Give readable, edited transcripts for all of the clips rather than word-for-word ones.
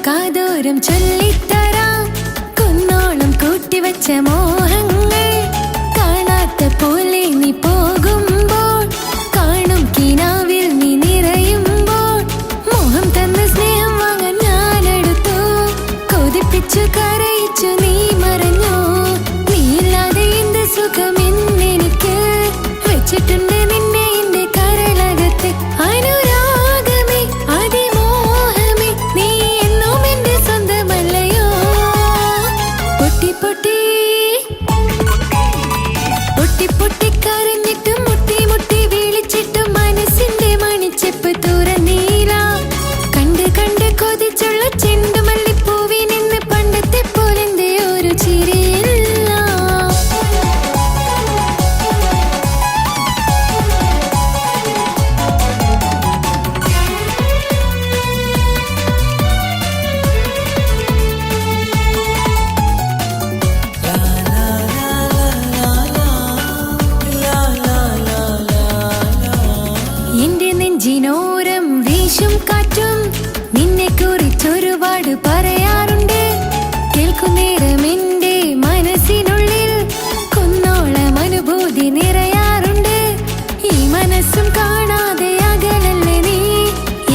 കാതോരം ചൊല്ലിത്തരാം കുന്നോളം കൂട്ടിവച്ച മോഹങ്ങൾ കാണാത്ത പോലെ നീ പോകുമ്പോൾ കാണും കിനാവിൽ നീ നിറയുമ്പോൾ മോഹം തന്ന സ്നേഹം വാങ്ങാൻ ഞാനെടുത്തു കൊതിപ്പിച്ചു കരയിച്ചു നീ മറഞ്ഞു നീയില്ലാതെ എന്ത് സുഖം ഇന്നെനിക്ക് വെച്ചിട്ടുണ്ട് നിന്നെ എന്റെ കരളകത്ത് അനുരാഗമേ അതിമോഹമേ നീ എന്നും എന്റെ സ്വന്തമല്ലയോ പൊട്ടി പൊട്ടി പൊട്ടി പൊട്ടി കരഞ്ഞിട്ടും മുട്ടി മുട്ടി വിളിച്ചിട്ടും മനസ്സിന്റെ മണിച്ചെപ്പ് തുറന്നീല കണ്ട് കണ്ട് കൊതിച്ചുള്ള ചെണ്ടുമല്ലിപ്പൂവിനിന്ന് പണ്ടത്തെ പോലെന്തേ ഒരു ചിരിയില്ല എന്റെ നെഞ്ചിനോരം വീശും കാറ്റും നിന്നെ കുറിച്ചൊരുപാട് പറയാറുണ്ട് കേൾക്കുന്നേരം എന്റെ മനസ്സിനുള്ളിൽ കുന്നോളം അനുഭൂതി നിറയാറുണ്ട് ഈ മനസ്സും കാണാതെ അകലല്ലേ നീ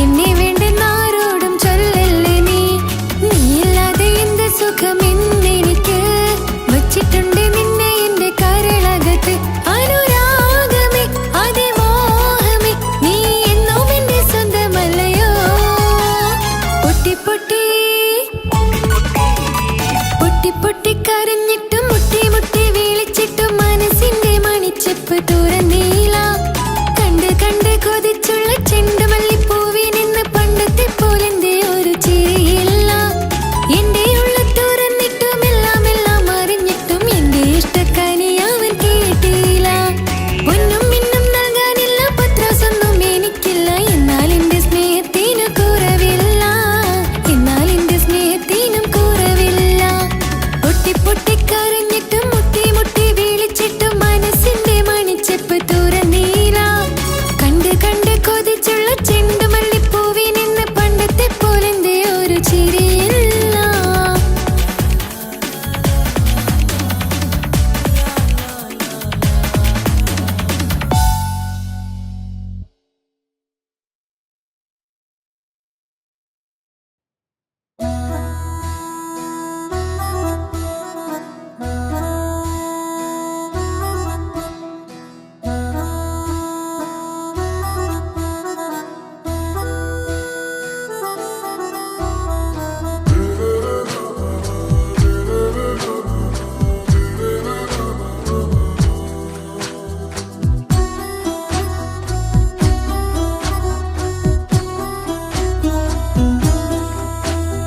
എന്നെ വേണ്ടെന്നാരോടും ചൊല്ലല്ലേ നീ നീയില്ലാതെ എന്ത് സുഖം ഇന്നെനിക്ക് വച്ചിട്ടുണ്ട് നിന്നെ എന്റെ കരളകത്ത് അനുരാഗമേ അതിമോഹമേ നീ എന്നും എന്റെ സ്വന്തമല്ലയോ പൊട്ടി പൊട്ടി പൊട്ടി പൊട്ടി കരഞ്ഞിട്ടും മുട്ടി മുട്ടി വിളിച്ചിട്ടും മനസ്സിന്റെ മണിച്ചെപ്പ് തുറന്നീല കണ്ട് കണ്ട് കൊതിച്ചുള്ള ചെണ്ടുമല്ലിപ്പൂവിനിന്ന് പണ്ടത്തെ പോലെന്തേ ഒരു ചിരിയില്ല എന്റെ ഉള്ളിൽ തുറന്നിട്ടും എല്ലാം എല്ലാം അറിഞ്ഞിട്ടും എന്റെ ഇഷ്ടക്കനി അവൻ കേട്ടില്ല പൊന്നും മിന്നും നൽകാനില്ല പത്രാസൊന്നും എനിക്കില്ല എന്നാൽ എന്റെ സ്നേഹത്തിന് കുറവില്ല എന്നാൽ എന്റെ സ്നേഹത്തിനും കുറവില്ല പൊട്ടി പൊട്ടി കരഞ്ഞിട്ടും മുട്ടി മുട്ടി വിളിച്ചിട്ടും മനസ്സിന്റെ മണിച്ചെപ്പ് തുറന്നീല കണ്ട് കണ്ട് കൊതിച്ചുള്ള ചെണ്ടുമല്ലിപ്പൂവിനിന്ന് പണ്ടത്തെ പോലെന്തേ ഒരു ചിരിയില്ല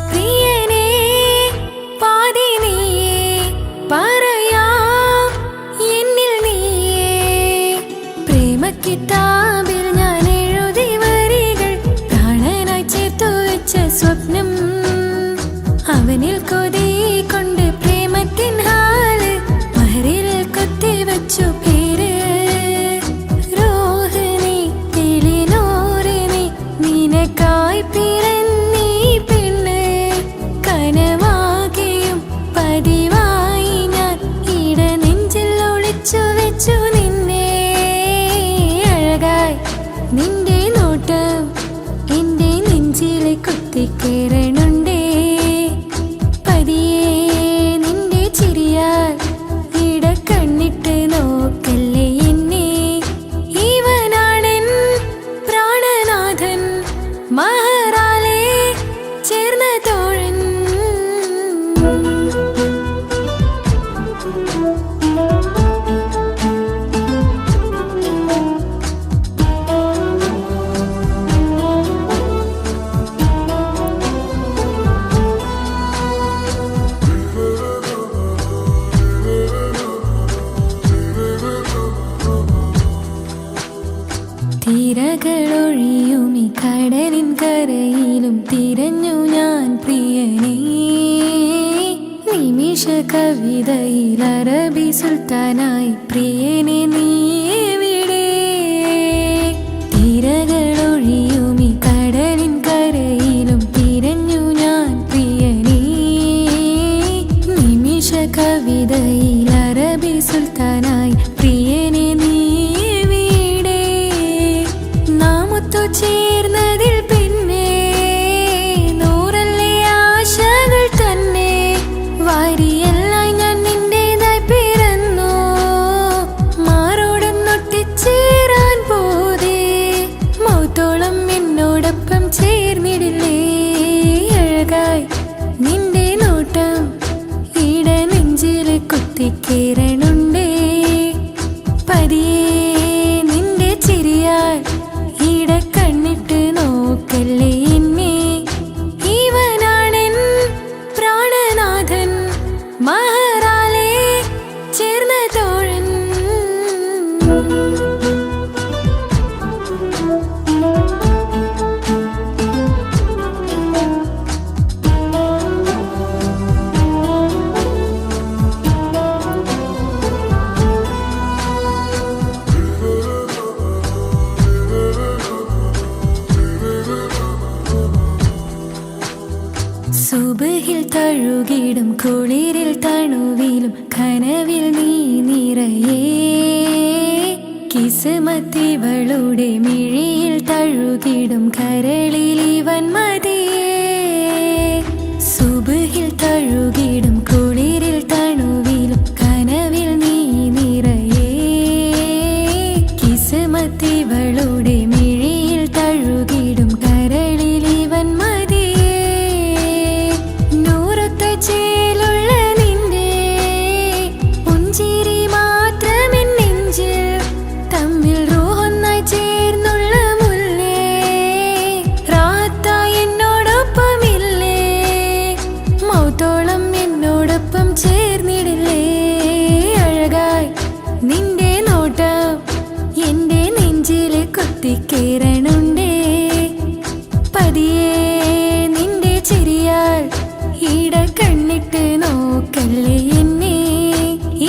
പ്രിയനേ പാതി നീയേ പറയാം എന്നിൽ നീയേ പ്രേമക്കിതാബിൽ ഞാൻ എഴുതി വരികൾ പ്രാണനായി ചേർത്തു വെച്ച സ്വപ്നം അവനിൽ കൊതി കൊണ്ട് പ്രേമത്തിൻ ഹാല് മഹറിൽ കൊത്തി വച്ചു പേര് രോഹിണി തെളിനോറിനി നിനക്കായി പിറന്നീ പെണ്ണ് കനവാകെയും പതിവായി ഞാൻ ഇട നെഞ്ചിൽ ഒളിച്ചു വെച്ചു നിന്നെ അഴകായി നിന്റെ നോട്ടം എന്റെ നെഞ്ചിലെ കുത്തിക്കേറണുണ്ടേ പതിയെ നിന്റെ ചിരിയാൽ ഇട കണ്ണിട്ട് നോക്കല്ലേ എന്നെ ഇവനാണെൻ പ്രാണനാഥൻ മഹറാലെ ചേർന്ന തോഴൻ തിരകളൊഴിയും ഈ കടലിൻ കരയിലും തിരഞ്ഞു ഞാൻ പ്രിയനേ നിമിഷ കവിതയിൽ അറബി സുൽത്താനായി പ്രിയനെ നീ എവിടെ തിരകളൊഴിയും ഈ കടലിൻ കരയിലും തിരഞ്ഞു ഞാൻ തഴുകിടും കുളിരിൽ തണുവിലും കനവിൽ നീ നിറയേ കിസ്മത്തിവളുടെ മിഴിയിൽ തഴുകിടും കരളിൽ ഇവൻ മതിയേ സുബ്ഹിൽ തഴുകിടും കുളിരിൽ തണുവിലും കനവിൽ നീ നിറയേ കിസ്മത്തിവളുടെ മിഴിയിൽ തഴുകിടും കരളിൽ ഇവൻ മതിയേ നൂറത്തെ ചേലുള്ള നിന്റെ പുഞ്ചിരി മാത്രമെൻ നെഞ്ചിൽ തമ്മിൽ റൂഹൊന്നായി ചേർന്നുള്ള മുല്ലേ റാത്തായി എന്നോടൊപ്പമില്ലേ മൗത്തോളം എന്നോടൊപ്പം ചേർന്നിടില്ലേ അഴകായി നിന്റെ നോട്ടം എന്റെ നെഞ്ചിലെ കുത്തിക്കേറണുണ്ടേ പതിയെ നിന്റെ ചിരിയാൽ ഈട കണ്ണിട്ട് നോക്കല്ലേ എന്നെ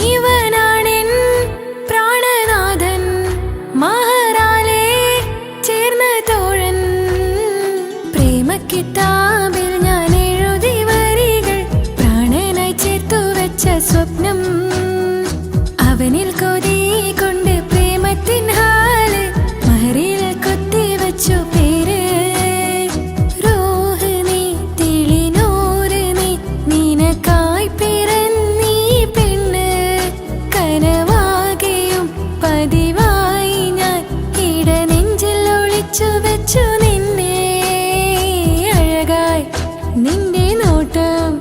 ഇവനാണെൻ പ്രാണനാഥൻ മഹറാലേ ചേർന്ന തോഴൻ പ്രേമക്കിതാബിൽ ഞാൻ എഴുതി വരികൾ പ്രാണനായി ചേർത്തു വെച്ച സ്വപ്നം അവനിൽ കൊതി കൊണ്ട് പ്രേമത്തിൻ ഹാല് മഹറിൽ കൊത്തി വെച്ചു പേര് റൂഹ് നീ തെളിനൂറ് നീ നിനക്കായി പിറന്നീ പെണ്ണ് കനവാകെയും പതിവായി ഞാൻ ഇട നെഞ്ചിൽ ഒളിച്ചു വെച്ചു നിന്നെ അഴകായി നിന്റെ നോട്ടം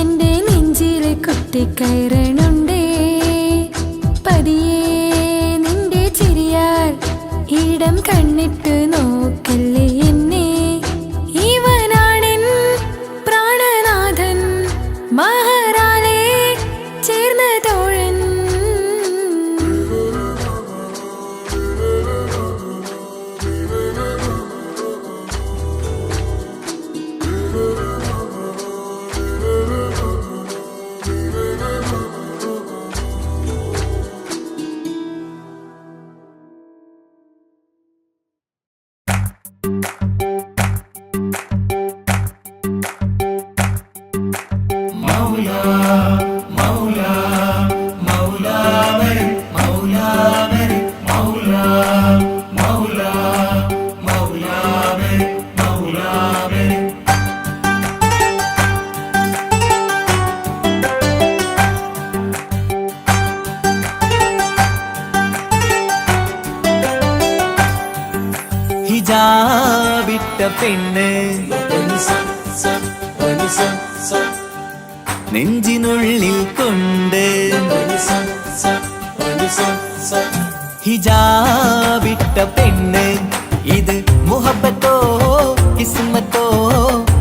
എന്റെ നെഞ്ചിലെ കുത്തിക്കയറണുണ്ടേ പതിയെ നിന്റെ ചിരിയാൽ ഇടം കണ്ണിട്ട് നോക്കല്ലേ എന്നെ ഇവനാണെൻ പ്രാണനാഥൻ മഹറാലേ ചേർന്ന തോഴൻ ഹിജാബിട്ട പെണ്ണ് നെഞ്ചിനുള്ളിൽ കൊണ്ട് ഹിജാബിട്ട പെണ്ണ് ഇത് മുഹബത്തോ കിസ്മത്തോ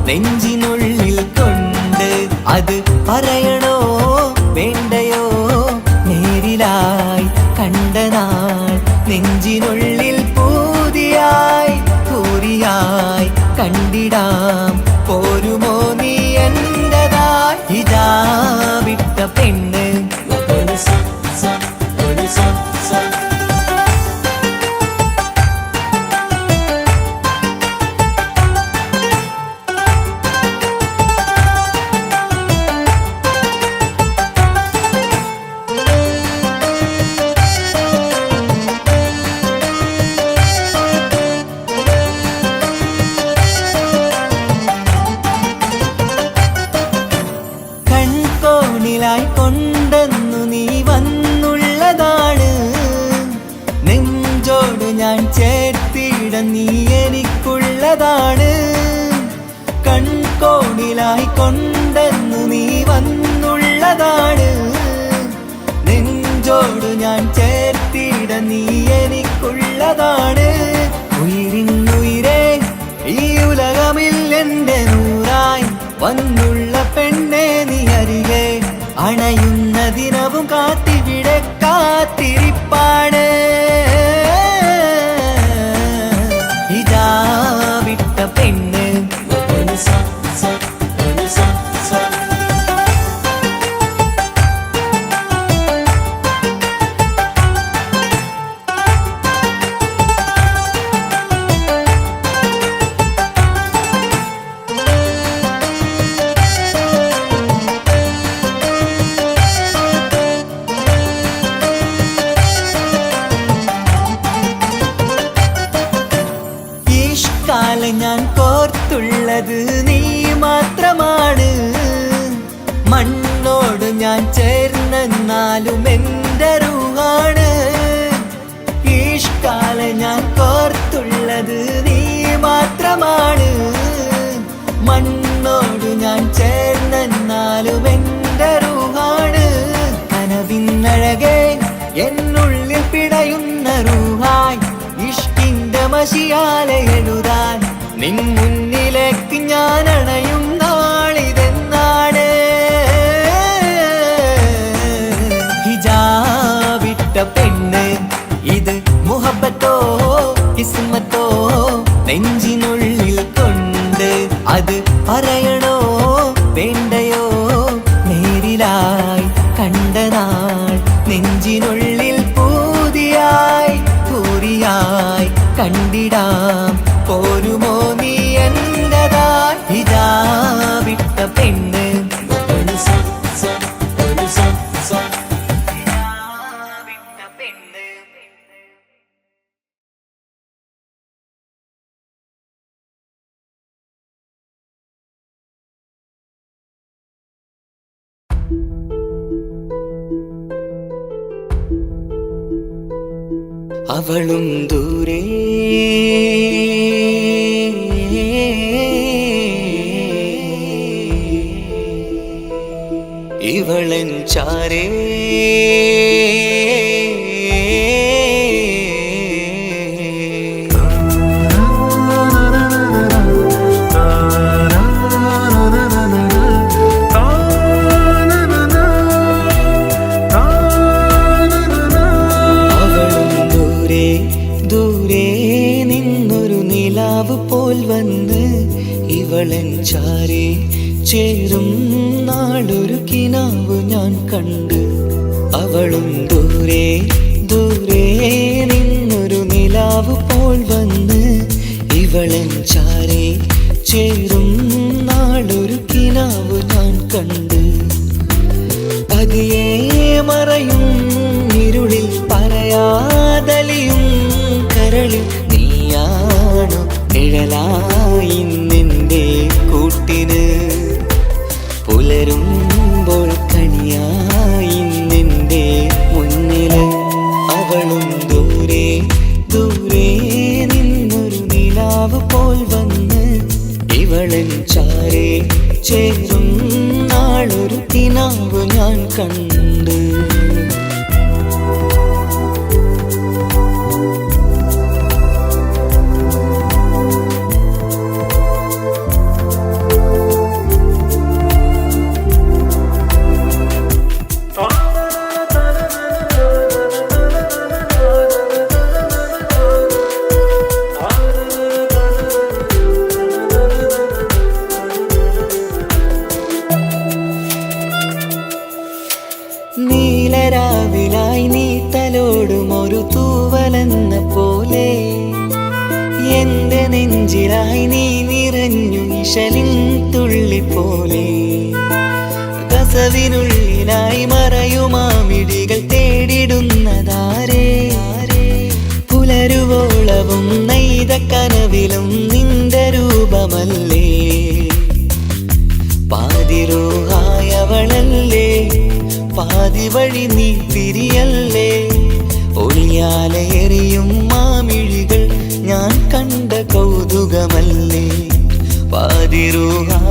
നെഞ്ചിനുള്ളിൽ കൊണ്ട് അത് പറയണോ വേണ്ടയോ നേരിലായി കണ്ട നാൾ നെഞ്ചിനുള്ളിൽ പൂതിയായി പൂരിയായി കണ്ടിടാം പോരുമോ നീ എന്റതായി ഹിജാബിട്ട പെണ്ണ് കൺകോണിലായി കൊണ്ടെന്നു നീ വന്നുള്ളതാണ് നെഞ്ചോട് ഞാൻ ചേർത്തിട നീ എനിക്കുള്ളതാണ് കൺകോണിലായി കൊണ്ടെന്നു നീ വന്നുള്ളതാണ് നെഞ്ചോട് ഞാൻ ചേർത്തിട നീ എനിക്കുള്ളതാണ് ഉയിരിന്നുയിരേ ഈ ഉലകമിൽ എന്റെ നൂറായി വന്നുള്ള പെണ്ണെ നീ അരികെ അണയുന്ന ദിനവും കാത്തിവിടെ കാത്തിരിപ്പാണ് ഹിജാബിട്ട പെണ്ണ് ഇഷ്കാലം ഞാൻ കോർത്തുള്ളത് നീ മാത്രമാണ്. മണ്ണോട് ഞാൻ ചേർന്നെന്നാലും എൻ്റെ റൂഹാണ്. ഇഷ്കാലം ഞാൻ കോർത്തുള്ളത് നീ മാത്രമാണ്. മണ്ണോട് ഞാൻ ചേർന്നെന്നാലും എൻ്റെ റൂഹാണ്. കനവിന്നഴകെ എന്നുള്ളിൽ പിടയുന്ന റൂഹായി ഇഷ്കിന്റെ മഷിയാലെ എഴുതാൻ നിൻ മുന്നിലേക്ക് ഞാൻ അണയും നാളിതെന്നാണ്. ഹിജാബിട്ട പെണ്ണ് ഇത് മുഹബത്തോ കിസ്മത്തോ നെഞ്ചിനുള്ളിൽ കൊണ്ട് അത് പറയണോ വേണ്ടയോ നേരിലായി കണ്ട നാൾ നെഞ്ചിനുള്ളിൽ പൂതിയായി പൂരിയായി കണ്ടിടാം പോരുമോ നീ എന്റതായി. ഹിജാബിട്ട പെണ്ണ് അവളും ദൂരെ ഇവളൻ ചാരേ പോൽ വന്ന് ഇവളൻ ചാരേ ചേരും നാളൊരു കിനാവ് ഞാൻ കണ്ട്. അവളും ദൂരെ ദൂരെ നിന്നൊരു നിലാവ് പോൽ വന്ന് ഇവളൻ ചാരേ ചേരും നാളൊരു കിനാവ് ഞാൻ കണ്ട്. പതിയെ മറയും ഇരുളിൽ പറയാതലിയും കരളിൽ നീയാണു നിഴലായി നിന്റെ കൂട്ടിന്. പുലരുമ്പോൾ കണിയായി നിന്റെ മുന്നില്. അവളും ദൂരെ ദൂരെ നിന്നൊരു നിലാവ് പോൽ വന്ന് ഇവളൻ ചാരേ ചേരും നാളൊരു കിനാവ് ഞാൻ കണ്ട്. നീലരാവിലായി നീ തലോടും ഒരു തൂവലെന്ന പോലെ എന്റെ നെഞ്ചിലായി നീ നിറഞ്ഞു ഇശലിൻ തുള്ളി പോലെ. കസവിനുള്ളിലായി മറയുമാമിടികൾ തേടിടുന്നതാരേ. പുലരുവോളവും നെയ്ത കനവിലും നിന്റെ രൂപമല്ലേ. പാതിരൂഹായവളല്ലേ പാതി വഴി നീ തിരിയല്ലേ. ഒളിയാലെ എറിയും മാമിഴികൾ ഞാൻ കണ്ട കൗതുകമല്ലേ. പാതിരൂഹായവളല്ലേ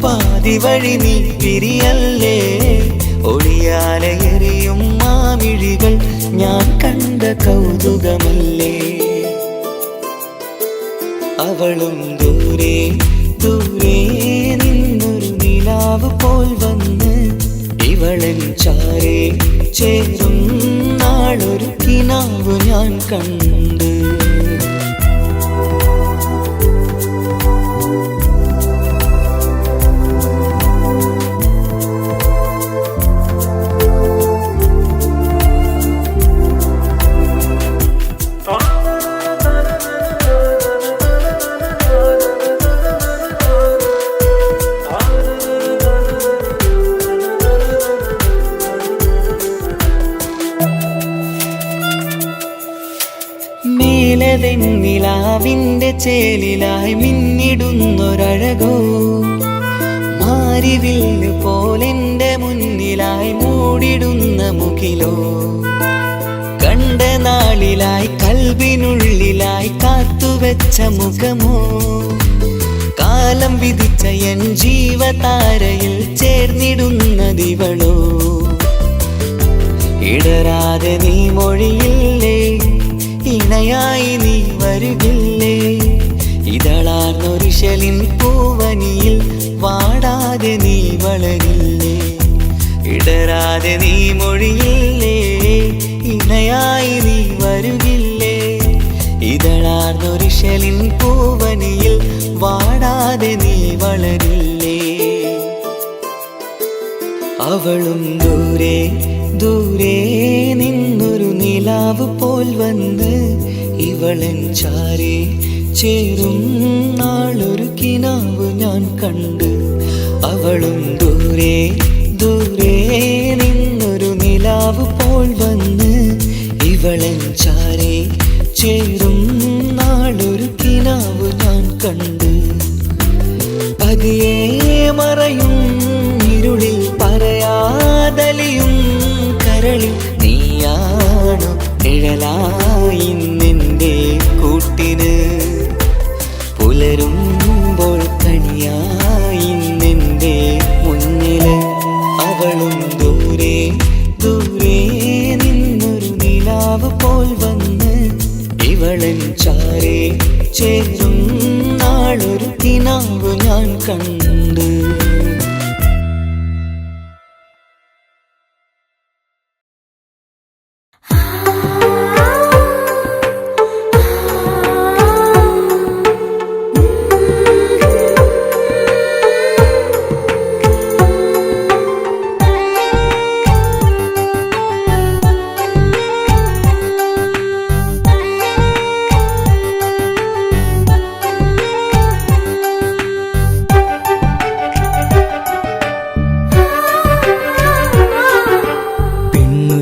പാതി വഴി നീ തിരിയല്ലേ. ഒളിയാലെ എറിയും മാമിഴികൾ ഞാൻ കണ്ട കൗതുകമല്ലേ. അവളും ദൂരെ ദൂരെ നിന്നൊരു നിലാവ് പോൽ വന്ന് ഇവളൻ ചാരേ ചേരും നാളൊരു കിനാവ് ഞാൻ കണ്ട്. നീലവെണ്ണിലാവിന്റെ ചേലിലായി മിന്നിടുന്നൊരഴകോ മാരിവില്ല് പോലെന്റെ മുന്നിലായി മൂടിടുന്ന മുകിലോ കണ്ട നാളിലായി കൽബിനുള്ളിലായി കാത്തുവെച്ച മുഖമോ കാലം വിധിച്ച എൻ ജീവതാരയിൽ ചേർന്നിടുന്നതിവളോ ഇടരാതെ നീ മൊഴിയില്ലേ ഇണയായി നീ വരുകില്ലേ ഇതളാർന്നൊരിശലിൻ പൂവനിയിൽ വാടാതെ നീ വളരില്ലേ ഇടരാതെ നീ മൊഴിയില്ലേ ഇണയായി നീ വരുകില്ലേ ഇതളാർന്നൊരിശലിൻ പൂവനിയിൽ വാടാതെ നീ വളരില്ലേ അവളും ദൂരെ ദൂരെ നിന്നൊരു നിലാവ് പോൽ വന്ന് ഇവളൻ ചാരി ചേരും നാളൊരു കിനാവ് ഞാൻ കണ്ട് അവളും ദൂരെ ദൂരെ നിന്നൊരു നിലാവ് പോൽ വന്ന് ഇവളൻ ചാരി ചേരും നാളൊരു കിനാവ് ഞാൻ കണ്ട് പതിയെ മറയും ഇരുളിൽ പറയാതലിയും കരളിൽ നീയാണു നിഴലായി നിന്റെ കൂട്ടിന് പുലരുമ്പോൾ കണിയായി നിന്റെ മുന്നില് അവളും ദൂരെ ദൂരെ നിന്നൊരു നിലാവ് പോൽ വന്ന് ഇവളൻ ചാരേ ചേരും നാളൊരു കിനാവ് ഞാൻ കണ്ട്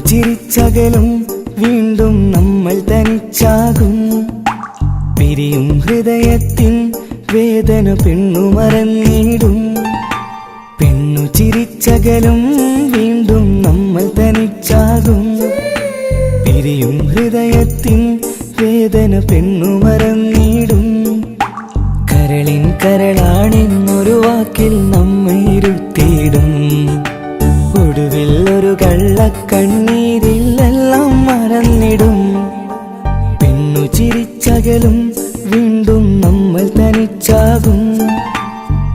ചിരിച്ചകലും വീണ്ടും നമ്മൾ തനിച്ചാകും പിരിയും ഹൃദയത്തിൻ വേദന പെണ്ണു മറന്നിടും പെണ്ണു ചിരിച്ചകലും വീണ്ടും നമ്മൾ തനിച്ചാകും പിരിയും ഹൃദയത്തിൻ വേദന പെണ്ണു മറന്നിടും കരളിൻ കരളാണെന്നൊരു വാക്കിൽ നമ്മെ ഇരുത്തിയിടും ഒടുവിൽ ഒരു കള്ളക്കണ്ണീരിലെല്ലാം മറന്നിടും പെണ്ണു ചിരിച്ചകലും വീണ്ടും നമ്മൾ തനിച്ചാകും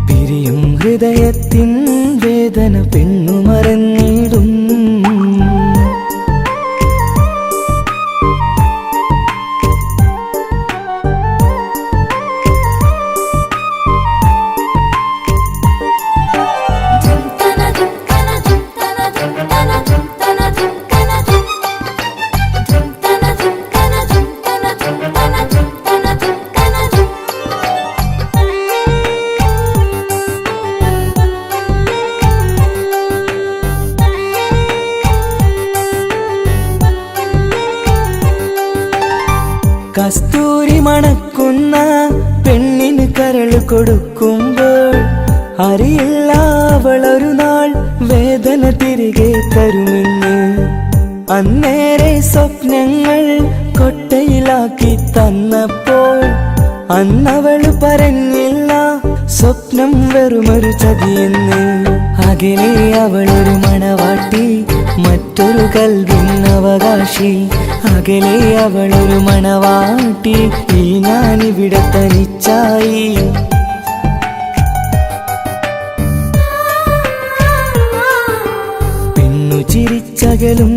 പിരിയും ഹൃദയത്തിൻ വേദന പെണ്ണു മറന്നിടും കസ്തൂരി മണക്കുന്ന പെണ്ണിന് കരൾ കൊടുക്കുമ്പോൾ അറിയില്ല അവളൊരു നാൾ വേദന തിരികെ തരുമെന്ന് അന്നേരെ സ്വപ്നങ്ങൾ കൊട്ടയിലാക്കി തന്നപ്പോൾ അന്നവള് പറഞ്ഞില്ല സ്വപ്നം വെറുമൊരു ചതിയെന്ന് അകലെ അവളൊരു മണവാട്ടി മറ്റൊരു കൽവിൻ അവകാശി അകലെ അവളൊരു മണവാട്ടി ഈ ഞാനിവിടെ തനിച്ചായി പെണ്ണു ചിരിച്ചകലും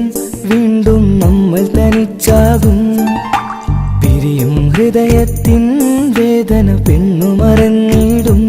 വീണ്ടും നമ്മൾ തനിച്ചാകും പിരിയും ഹൃദയത്തിൻ വേദന പെണ്ണു മറന്നിടും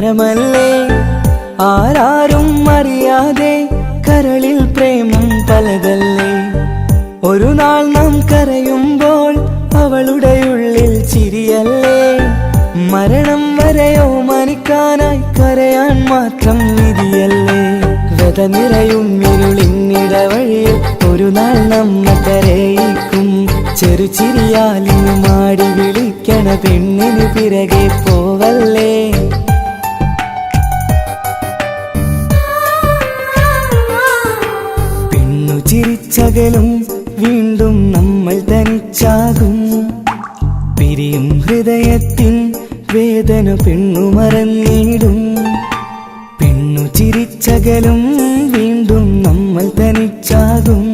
വരമല്ലേ ആരാരും അറിയാതെ കരളിൽ പ്രേമം പലതല്ലേ ഒരു നാൾ നാം കരയുമ്പോൾ അവളുടെ ഉള്ളിൽ ചിരിയല്ലേ മരണം വരെയോ മനിക്കാനായി കരയാൻ മാത്രം വിധിയല്ലേ വ്യത നിറയും ഇരുളിന്നിടവഴിയിൽ ഒരു നാൾ നമ്മ കരയിക്കും ചെറുചിരിയാലിനു മാടി വിളിക്കണ പെണ്ണിന് പിറകെ പോവല്ലേ പെണ്ണു ചിരിച്ചകലും വീണ്ടും നമ്മൾ തനിച്ചാകും പിരിയും ഹൃദയത്തിൻ വേദന പെണ്ണു മറന്നിടും പെണ്ണു ചിരിച്ചകലും വീണ്ടും നമ്മൾ തനിച്ചാകും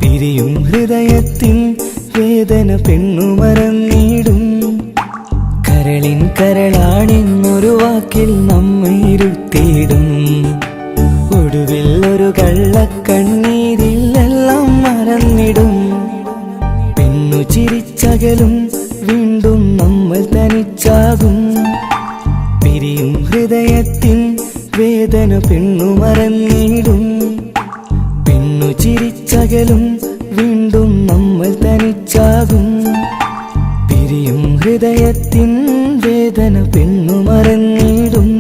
പിരിയും ഹൃദയത്തിൻ വേദന പെണ്ണു മറന്നിടും കരളിൻ കരളാണെന്നൊരു വാക്കിൽ നമ്മെ ഇരുത്തിയിടും ഒടുവിൽ ഒരു കള്ളക്കണ്ണീരിലെല്ലാം മറന്നിടും പെണ്ണു ചിരിച്ചകലും വീണ്ടും നമ്മൾ തനിച്ചാകും പിരിയും ഹൃദയത്തിൻ വേദന പെണ്ണു മറന്നിടും പെണ്ണു ചിരിച്ചകലും വീണ്ടും നമ്മൾ തനിച്ചാകും പിരിയും ഹൃദയത്തിൻ വേദന പെണ്ണു മറന്നിടും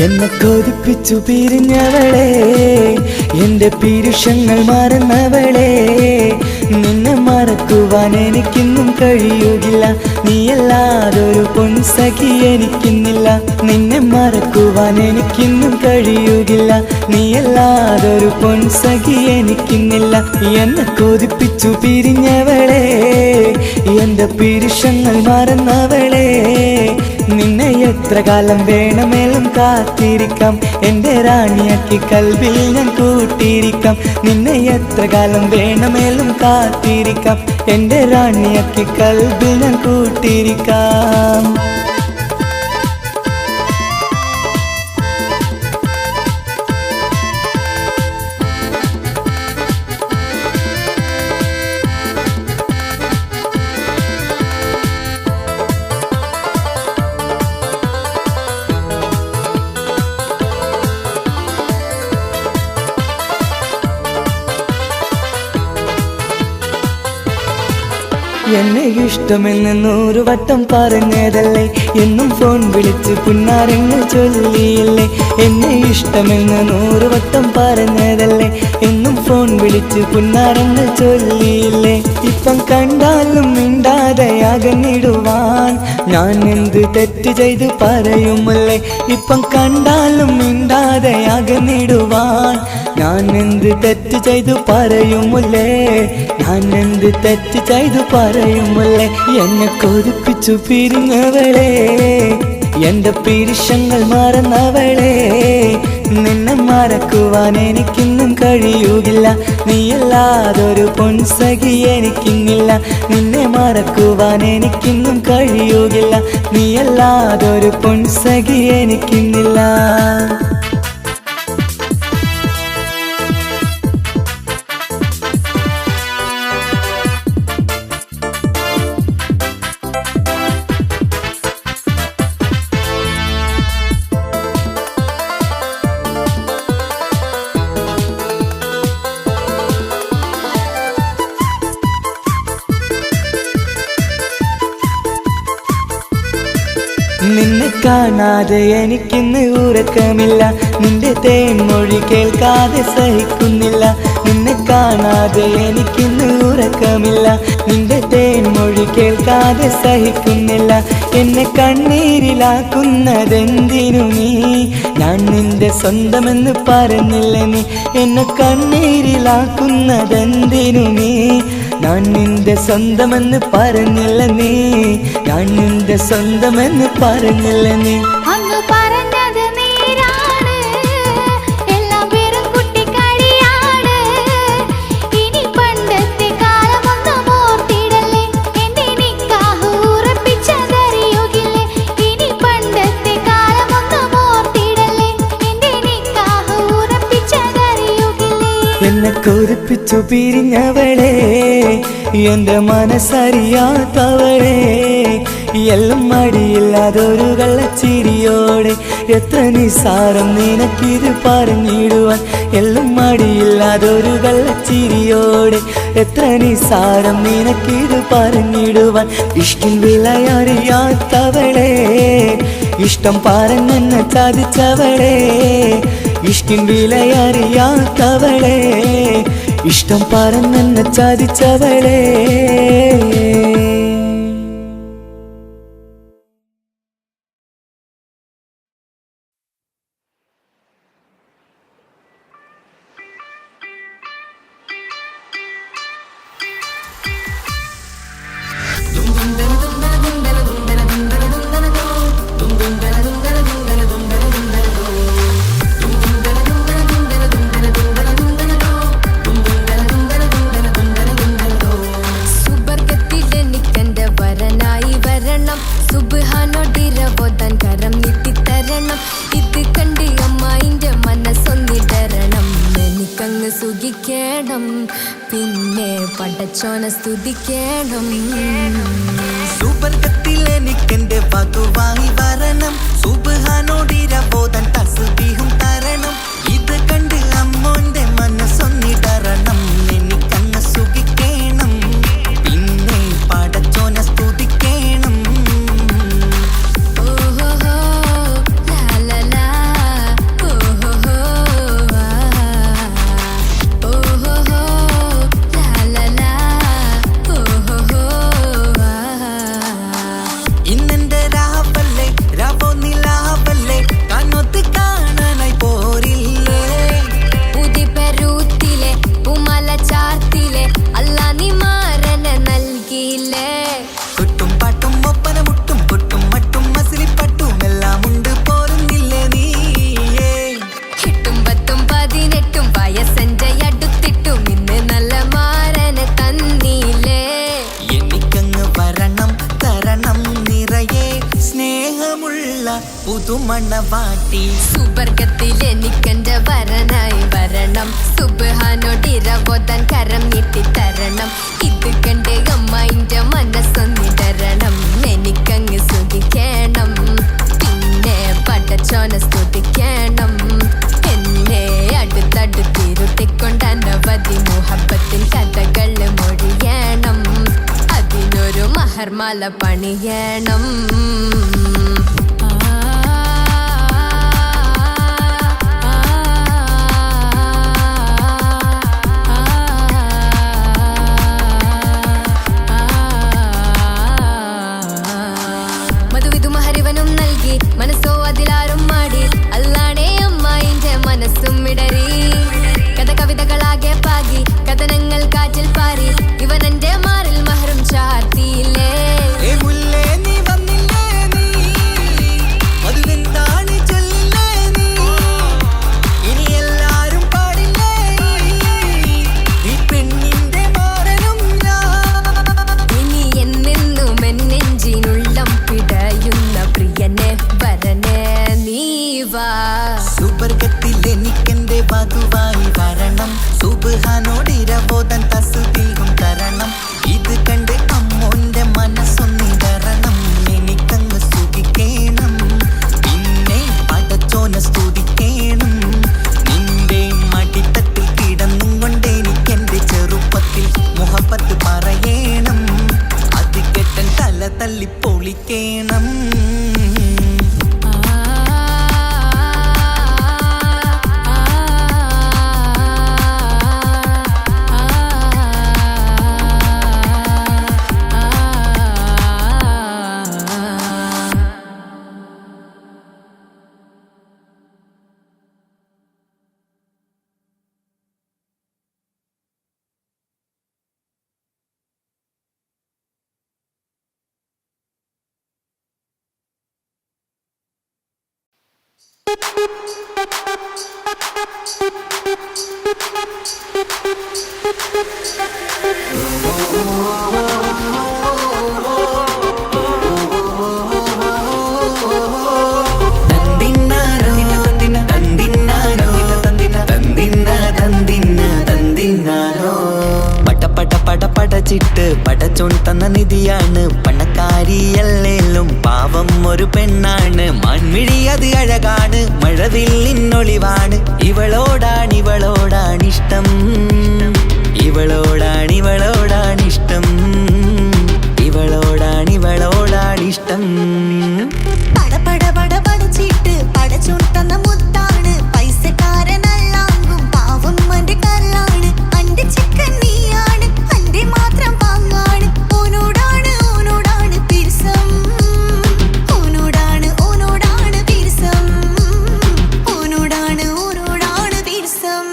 എന്നെ കൊതിപ്പിച്ചു പിരിഞ്ഞവളെ എന്റെ പീരുഷങ്ങൾ മറന്നവളെ നിന്നെ മറക്കുവാൻ എനിക്കിന്നും കഴിയുകില്ല നീയല്ലാതൊരു പൊൻസഖി എനിക്കിന്നില്ല നിന്നെ മറക്കുവാൻ എനിക്കിന്നും കഴിയുകില്ല നീയല്ലാതൊരു പൊൻസഖി എനിക്കിന്നില്ല എന്നെ കൊതിപ്പിച്ചു പിരിഞ്ഞവളെ എന്റെ പീരുഷങ്ങൾ മറന്നവളെ നിന്നെ എത്ര കാലം വേണമെങ്കിലും കാത്തിരിക്കാം എന്റെ റാണിയാക്കി കൽബിൽ ഞാൻ കൂട്ടിയിരിക്കാം നിന്നെ എത്ര കാലം വേണമെങ്കിലും കാത്തിരിക്കാം എന്റെ റാണിയാക്കി കൽബിൽ ഞാൻ കൂട്ടിയിരിക്കാം എന്നെ ഇഷ്ടമെന്ന് 100 വട്ടം പറഞ്ഞതല്ലേ എന്നും ഫോൺ വിളിച്ച് പുന്നാരങ്ങൾ ചൊല്ലിയില്ലേ എന്നെ ഇഷ്ടമെന്ന് 100 വട്ടം പറഞ്ഞതല്ലേ എന്നും ഫോൺ വിളിച്ച് പുന്നാരങ്ങൾ ചൊല്ലിയില്ലേ ഇപ്പം കണ്ടാലും മിണ്ടാതെ അകന്നിടുവാൻ ഞാൻ എന്ത് തെറ്റ് ചെയ്ത് പറയുമല്ലേ ഇപ്പം കണ്ടാലും മിണ്ടാതെ അകന്നിടുവാൻ ഞാൻ എന്ത് തെറ്റ് ചെയ്തു പറയുമല്ലേ ഞാൻ എന്ത് തെറ്റ് ചെയ്തു പറയുമല്ലേ എന്നെ കൊതിപ്പിച്ചു പിരിഞ്ഞവളെ എന്റെ പീരുഷങ്ങൾ മറന്നവളെ നിന്നെ മറക്കുവാൻ എനിക്കിന്നും കഴിയുകില്ല നീയല്ലാതൊരു പൊൻസഖി എനിക്കിന്നില്ല നിന്നെ മറക്കുവാൻ എനിക്കിന്നും കഴിയുകില്ല നീയല്ലാതൊരു പൊൻസഖി എനിക്കിന്നില്ല നിന്നെ കാണാതെ എനിക്കിന്ന് ഉറക്കമില്ല നിന്റെ തേൻമൊഴി കേൾക്കാതെ സഹിക്കുന്നില്ല നിന്നെ കാണാതെ എനിക്കിന്ന് ഉറക്കമില്ല. നിന്റെ തേൻമൊഴി കേൾക്കാതെ സഹിക്കുന്നില്ല. എന്നെ കണ്ണീരിലാക്കുന്നതെന്തിനു നീ? ഞാൻ നിന്റെ സ്വന്തമെന്ന് പറഞ്ഞില്ല നീ. എന്നെ കണ്ണീരിലാക്കുന്നതെന്തിനു നീ? ഞാൻ നിന്റെ സ്വന്തമെന്ന് പറഞ്ഞില്ല നീ. ഞാൻ നിന്റെ സ്വന്തമെന്ന് പറഞ്ഞില്ല നീ. അങ്ങ് പറഞ്ഞത് നേരാണ്, എല്ലാം വെറും കുട്ടിക്കളിയാണ്. ഇനി പണ്ടത്തെ കാലമൊന്നും ഓർത്തിടല്ലേ, എന്റെ നിക്കാഹ് ഉറപ്പിച്ചതറിയുകില്ലേ. ഇനി പണ്ടത്തെ കാലമൊന്നും ഓർത്തിടല്ലേ, എന്റെ നിക്കാഹ് ഉറപ്പിച്ചതറിയുകില്ലേ. എന്നെ കൊതിപ്പിച്ചു പിരിഞ്ഞവളെ, എന്റെ മനസ്സറിയാത്തവളെ, എല്ലാം മടിയില്ലാതൊരു കള്ളച്ചിരിയോടെ. എത്ര നിസാരം നിനക്കിത് പറഞ്ഞിടുവാൻ. എല്ലാം മടിയില്ലാതൊരു കള്ളച്ചിരിയോടെ. എത്ര നിസാരം നിനക്കിത് പറഞ്ഞിടുവാൻ. ഇഷ്കിൻ വിലയറിയാത്തവളെ, ഇഷ്ടം പറഞ്ഞെന്നെ ചതിച്ചവളെ. ഇഷ്കിൻ വിലയറിയാത്തവളെ, ഇഷ്ടം പറഞ്ഞെന്നെ ചതിച്ചവളെ. സുബർഗത്തിലെനിക്കെന്റെ വരനായി വരണം, സുബ്ഹാനോടിരവോതാൻ കരം നീട്ടിത്തരണം. ഇത് കണ്ട് അമ്മായിന്റെ മനസ്സൊന്നിടരണം. എനിക്കങ്ങ് സുഖിക്കണം, പിന്നെ പടച്ചോനെ സ്തുതിക്കണം. സുബർഗത്തിലെനിക്കെന്റെ വധുവായി വരണം, സുബ്ഹാനോടിരവോതാൻ തസ്ബീഹും തരണം. ഇത് കണ്ട് അമ്മോന്റെ മനസ്സൊന്നിടരണം. എനിക്കങ്ങ് സുഖിക്കണം, പിന്നെ പടച്ചോനെ സ്തുതിക്കണം. ഓഹോഹോ ലാലലാ, ഓഹോഹോ ആ, ഓഹോഹോ ലാലലാ, ഓഹോഹോ ആ. ഇന്നെന്റെ രാവല്ലേ, രാവോ നിലാവല്ലേ, കണ്ണൊത്ത് കാണാനായി പോരില്ലേ. പുതിപ്പെരൂത്തിലെ പൂമല ചാർത്തിലെ അല്ലാ നീ മാരനെ നൽകിയില്ലേ. കൊട്ടും പാട്ടും ഒപ്പന മുട്ടും കൊട്ടും മട്ടും മസിലിപ്പട്ടും എല്ലാം ഉണ്ട് പോരുന്നില്ലേ നീയേ. 8 10 18 വയസ്സെന്റെ അടുത്തിട്ടും ഇന്ന് നല്ല മാരനെ തന്നില്ലേ. എനിക്കങ്ങ് വരണം തരണം നിറയെ സ്നേഹമുള്ള പുതുമണവാട്ടി. സുബർഗത്തിലെനിക്കെന്റെ വരനായി വരണം, സുബ്ഹാനോടിരവോതാൻ കരം നീട്ടിത്തരണം. ഇത് കണ്ട് അമ്മായിന്റെ മനസ്സൊന്നിടരണം. എനിക്കങ്ങ് സുഖിക്കണം, പിന്നെ പടച്ചോനെ സ്തുതിക്കണം. എന്നെ അടുത്തടുത്തിരുട്ടിക്കൊണ്ട് അനവധി മുഹബത്തിൻ കഥകൾ മൊഴിയണം. അതിനൊരു മഹർമാല പണിയണം. മധുവിധു മഹരിവനും നൽകി, മനസ്സോ അതിലാരും മാടി. അല്ലാണേ അമ്മായിന്റെ മനസ്സും ഇടറി. കഥ കവിതകളാകെ പാകി, കഥനങ്ങൾ കാറ്റിൽ പാറി. ഇവനെന്റെ മാറിൽ മഹറും ചാർത്തിയില്ലേ. ഏ മുല്ലേ നീ വന്നില്ലേ നീ, പടച്ചിട്ട് പടച്ചോൻ തന്ന നിധിയാണ് പണക്കാരിയല്ലേലും പാവം ഒരു പെണ്ണാണ് മാൻമിഴി അത് അഴകാണ് മഴവില്ലിന്നൊളിവാണ് ഇവളോടാണിഷ്ടം ഇവളോടാണിഷ്ടം ഇവളോടാണിഷ്ടം പടച്ചിട്ട് പടച്ചോൻ തന്ന മുത്താണ് പൈസക്കാരനല്ലാങ്കും പാവം അന്റെ കല്ലാണ് അന്റെ ചിക്കൻ നീയാണ് അന്റെ മാത്രം പാങ്ങാണ് ഓനോടാണ് പിരിസം ഓനോടാണ് പിരിസം ഓനോടാണ് പിരിസം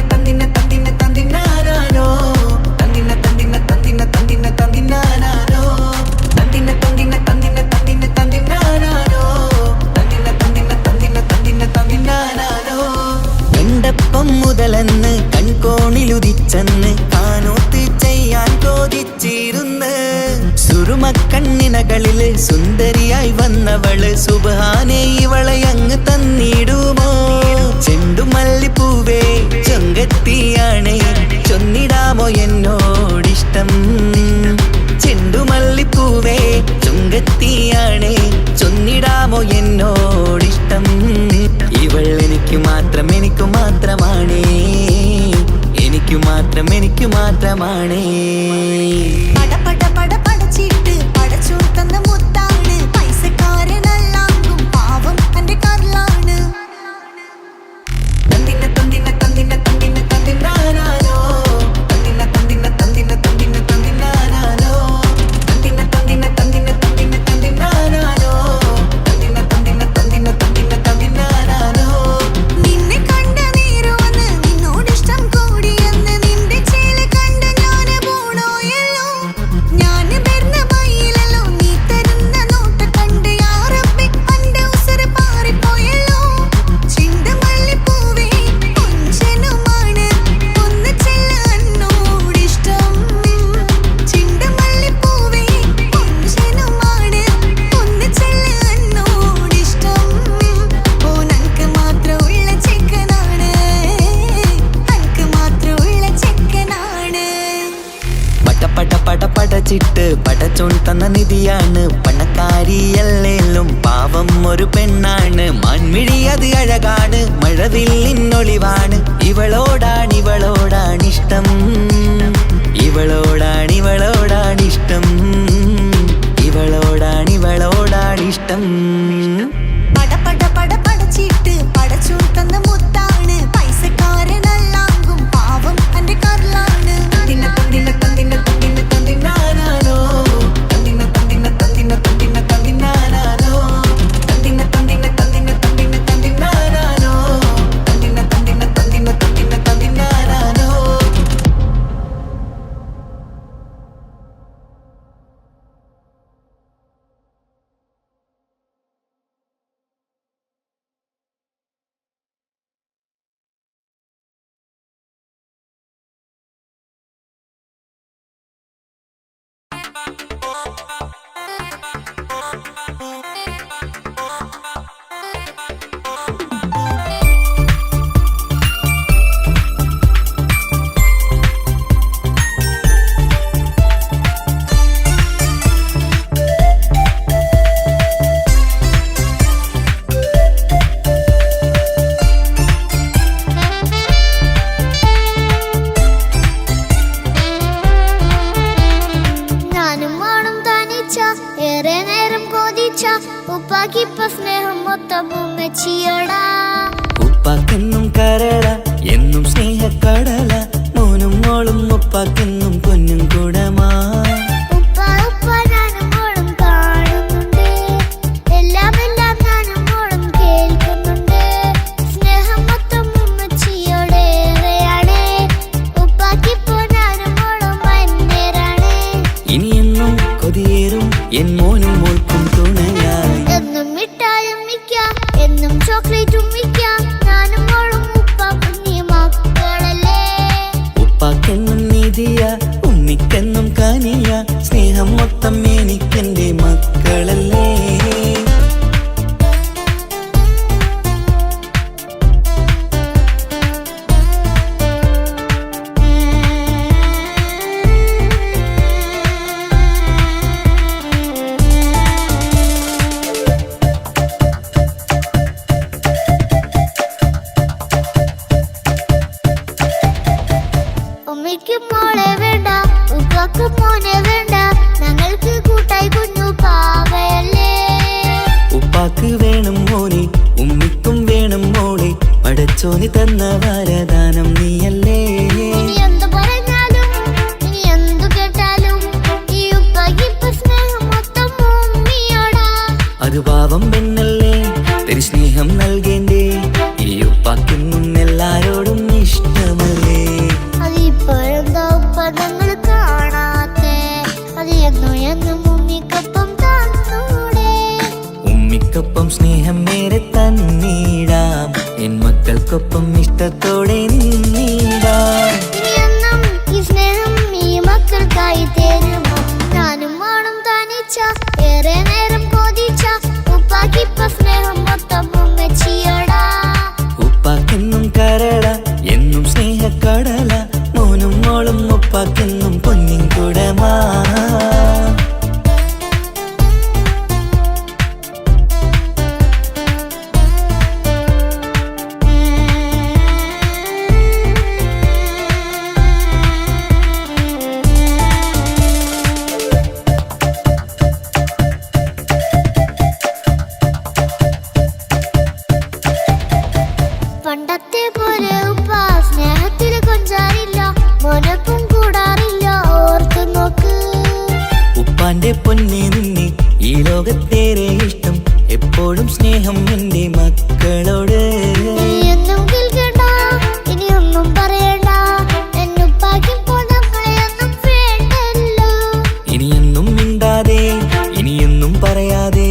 തന്തിനാനോ തന്തിനാനോ എണ്ടപ്പം മുതലെന്ന് കൺകോണിലുദിച്ചെന്ന് കാനോത്ത് ചെയ്യാൻ കോതിച്ചിരുന്ന് സുറുമക്കണ്ണിനകളില് സുന്ദരിയായി വന്നവള് സുബ്ഹാനേ ഇവളെ അങ്ങ് തന്നിടുമോ ചെണ്ടുമല്ലിപ്പൂവേ ചൊങ്കത്തിയാണ് ചൊന്നിടാമോ എന്നോടിഷ്ടം ചെണ്ടുമല്ലിപ്പൂവേ ചുങ്കത്തിയാണ് ചൊന്നിടാമോ എന്നോടിഷ്ടം ഇവൾ എനിക്ക് മാത്രമാണേ എനിക്ക് മാത്രമാണേ പടച്ചിട്ട് പടച്ചോൻ തന്ന മുത്താണ് പൈസക്കാരനല്ലാങ്കും പാവം അന്റെ കല്ലാണ് നിന്നെ കണ്ട നേരവന്ന് നിന്നോടിഷ്ടം കൂടിയെന്ന് നിന്റെ ചേല് കണ്ട ഞാന് പോണോയല്ലോ ഞാന് വരുന്ന വഴിയിലല്ലോ നീ തരുന്ന നോട്ട കണ്ട് യാ റബ്ബി അന്റെ ഉസറ് പാറിപ്പോയല്ലോ ചെണ്ടുമല്ലിപ്പൂവേ കൊഞ്ചനുമാണ് ഒന്ന് ചെല്ല് എന്നോടിഷ്ടം ചെണ്ടുമല്ലിപ്പൂവേ കൊഞ്ചനുമാണ് ഒന്ന് ചെല്ല് എന്നോടിഷ്ടം ഓനക്ക് മാത്രമുള്ള ചെക്കനാണ് അനക്ക് മാത്രമുള്ള ചെക്കനാണ് പടച്ചിട്ട് പടച്ചോൻ തന്ന നിധിയാണ് പണക്കാരിയല്ലേലും പാവം ഒരു പെണ്ണാണ് മാൻമിഴി അത് അഴകാണ് മഴവില്ലിന്നൊളിവാണ് ഇവളോടാണിഷ്ടം ഇവളോടാണിഷ്ടം ഇവളോടാണിഷ്ടം പടച്ചിട്ട് പടച്ചോൻ തന്ന മുത്താണ് പൈസക്കാരനല്ലാങ്കും പാവം അന്റെ കല്ലാണ് തന്തിനാനോ ഏറെ നേരം കോതിച്ച ഉപ്പാക്കിപ്പ സ്നേഹം മൊത്തം ഉമ്മച്ചിയോടാ ഉപ്പാക്കെന്നും കരള എന്നും സ്നേഹക്കടല മോനും മോളും ഉപ്പാക്കെന്നും പൊന്നും കൂടമാ ഉപ്പ ഞാനും മോളും കാണുന്നുണ്ട് എല്ലാം ഞാനും മോളും കേൾക്കുന്നുണ്ട് സ്നേഹം മൊത്തം ഉമ്മച്ചിയോടേറെയാണ് ഉപ്പാക്കിപ്പോ ഞാനും മോളും വന്നേരാണ് ഇനിയെന്നും കൊതിയേറും എൻ മോനും മോൾക്കും തുണയായി എന്നും മിട്ടായും മിക്ക പടച്ചോനി തന്ന വരദാനം നീയല്ലേ. ഇനി എന്തു പറഞ്ഞാലും ഇനി എന്തു കേട്ടാലും ഈ ഉപ്പാക്കിപ്പോ സ്നേഹം മൊത്തം ഉമ്മിയോടാ. അത് പാവം പെണ്ണല്ലേ തരി സ്നേഹം നൽകേണ്ടേ. ഈ ഉപ്പാക്കിന്നും എല്ലാരോടും ഇഷ്ടമല്ലേ. അതിപ്പോഴെന്താ ഉപ്പ ഞങ്ങൾ കാണാത്തെ? അത് എന്നും എന്നും ഉമ്മിക്കൊപ്പം തന്നൂടെ. ഉമ്മിക്കൊപ്പം സ്നേഹം നേരെ തന്നീടാം. എൻ മക്കൾക്കൊപ്പം ഇഷ്ടത്തോടെ നിന്നീടാം. ഇനി എന്നും ഈ സ്നേഹം ഈ മക്കൾക്കായി തരുമോ? ഞാനും മോളും തനിച്ച ഏറെ നേരം കൊതിച്ച ഉപ്പാക്കിപ്പോ സ്നേഹം മൊത്തം ഉമ്മച്ചിയോടാ. ഉപ്പാക്കെന്നും കരള എന്നും സ്നേഹക്കടല. മോനും മോളും ഉപ്പാക്കെന്നും പൊന്നിൻ കുടമാ. പണ്ടത്തെ പോലെ ഉപ്പ സ്നേഹത്തിൽ കൊഞ്ചാറില്ല, മോനൊപ്പം കൂടാറില്ല. ഓർത്തു നോക്ക്. ഉപ്പാന്റെ പൊന്നെ നിന്നെ ഈ ലോകത്തേറെ ഇഷ്ടം. എപ്പോഴും സ്നേഹം എന്റെ മക്കളോട്. ഇനിയൊന്നും കേൾക്കണ്ട, ഇനിയൊന്നും പറയണ്ട. എന്നുപ്പാക്കിപ്പോ ഞങ്ങളെയൊന്നും വേണ്ടല്ലോ. ഇനിയൊന്നും മിണ്ടാതെ ഇനിയൊന്നും പറയാതെ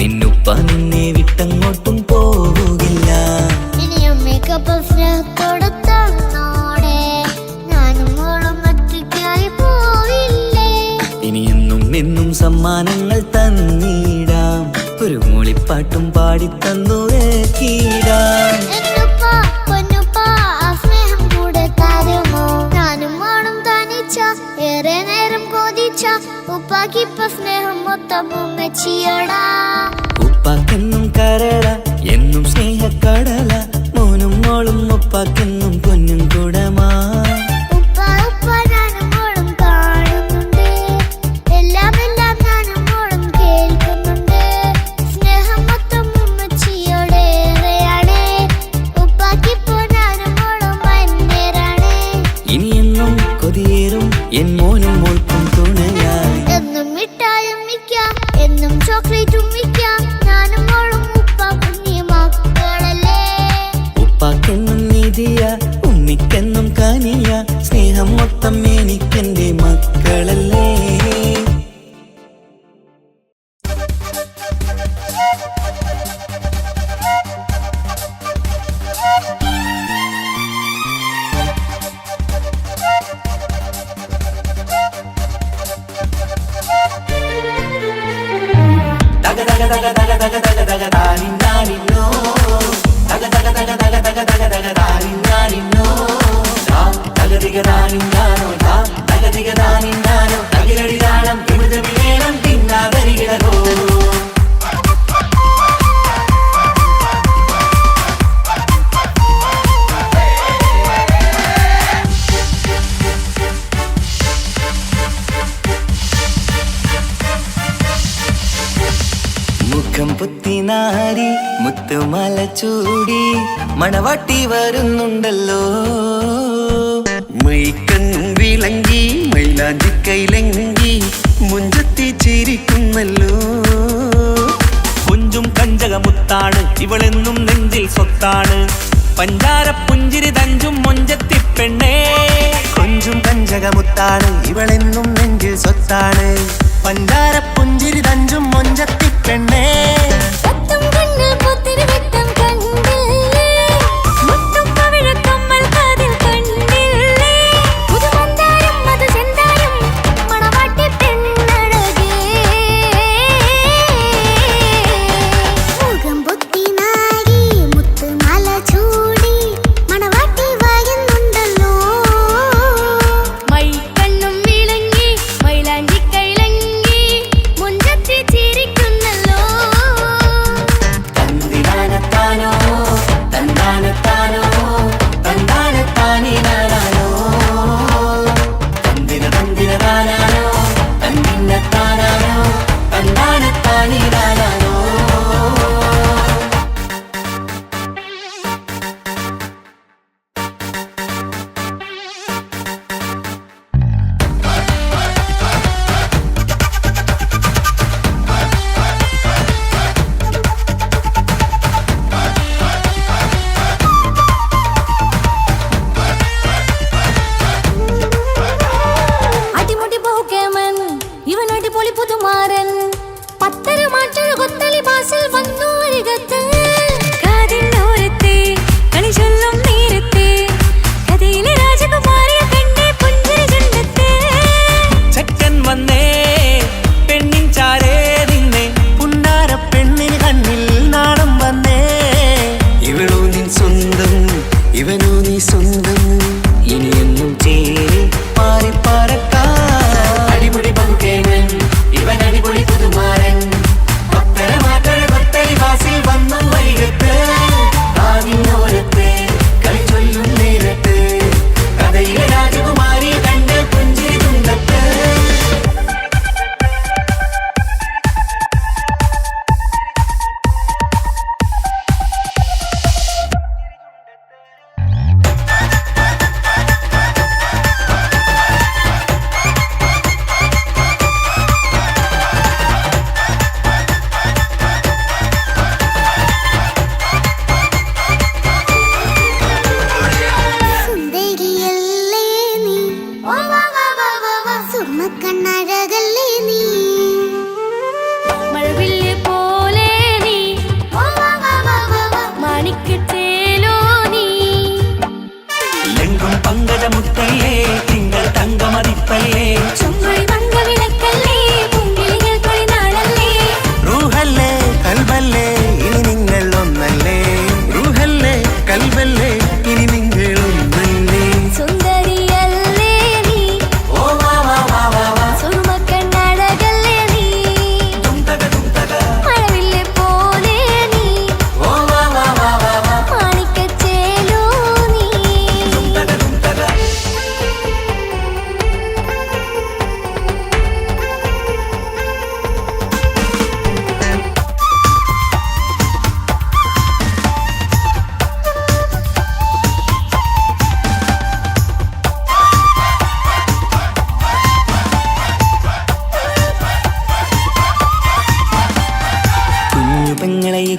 നിന്നുപ്പ നിന്നെ വിട്ടങ്ങോട്ടും പോവുകില്ല. ഇനിയും മികപ്പം സ്നേഹത്തോടെ തന്നോടെ. ഞാനും മോളും ഒറ്റയ്ക്കായി പോയില്ലേ. ഇനിയെന്നും എന്നും സമ്മാനങ്ങൾ തന്നീടാം. ഒരു മൂളിപ്പാട്ടും പാടിത്തന്നു കീടാം. എന്നുപ്പ പൊന്നുപ്പ ആ സ്നേഹം കൂടെ തരുമോ? ഞാനും മോളും തനിച്ച ഏറെ നേരം കൊതിച്ച ഉപ്പാക്കിപ്പോ സ്നേഹം മൊത്തം ഉമ്മച്ചിയോടാ. ഉപ്പാക്കെന്നും കരള എന്നും സ്നേഹക്കടല. മോനും മോളും ഉപ്പാക്കെന്നും പൊന്നും കുടമാ. ഉപ്പ ഉപ്പ ഞാനും മോളും കാണുന്നുണ്ട്. എല്ലാം എല്ലാം ഞാനും മോളും കേൾക്കുന്നുണ്ട്. സ്നേഹം മൊത്തം ഉമ്മച്ചിയോടേറെയാണ്. ഉപ്പാക്കിപ്പോ ഞാനും മോളും അന്യരാണ്. ഇനിയെന്നും കൊതിയേറും എൻ മോനും മോൾക്കും തുണയായി. എന്നും മിഠായും മിക്കാം, എന്നും ചോക്ലേറ്റും മിക്കാം. ഞാനും മോളും ഉപ്പ കുഞ്ഞി മക്കളല്ലേ. ഉപ്പാക്കെന്നും നിധിയ ഉമ്മിക്കെന്നും കനിയ. സ്നേഹം മൊത്തം എനിക്കെന്റെ മക്കളല്ലേ. മുഖം പുത്തിനാരി മുത്തുമല ചൂടി മണവാട്ടി വരുന്നുണ്ടല്ലോ. മൈക്കണ്ണും വിളങ്ങി മൈലാഞ്ചി കൈലങ്കി മുഞ്ചത്തി ചിരിക്കുന്നല്ലോ. കുഞ്ചും കഞ്ചകമുത്താണ് ഇവളെന്നും നെഞ്ചിൽ സ്വത്താണ്. പഞ്ചാര പുഞ്ചിരി തഞ്ചും മൊഞ്ചത്തി പെണ്ണേ. കൊഞ്ചും കഞ്ചകമുത്താണ് ഇവളെന്നും നെഞ്ചിൽ സ്വത്താണ്. പഞ്ചാര പുഞ്ചിരി തഞ്ചും മൊഞ്ചത്തി പെണ്ണേ. സത്തും കണ്ണിൽ പുത്തിരി വെട്ടം കണ്ടില്ലേ? മുത്തും പവിഴക്കമ്മൽ കാതിൽ കണ്ടില്ലേ? പുതുമന്ദാരം മധുചന്ദാരം മണവാട്ടി പെണ്ണഴകേ. മുഖം പൊത്തി നാരി മുത്തുമാല ചൂടി മണവാട്ടി വായുന്നുണ്ടല്ലോ. മൈക്കണ്ണും വിളങ്ങി മൈലാഞ്ചി കൈലങ്ങി മുഞ്ചത്തി ചിരിക്കുന്നല്ലോ.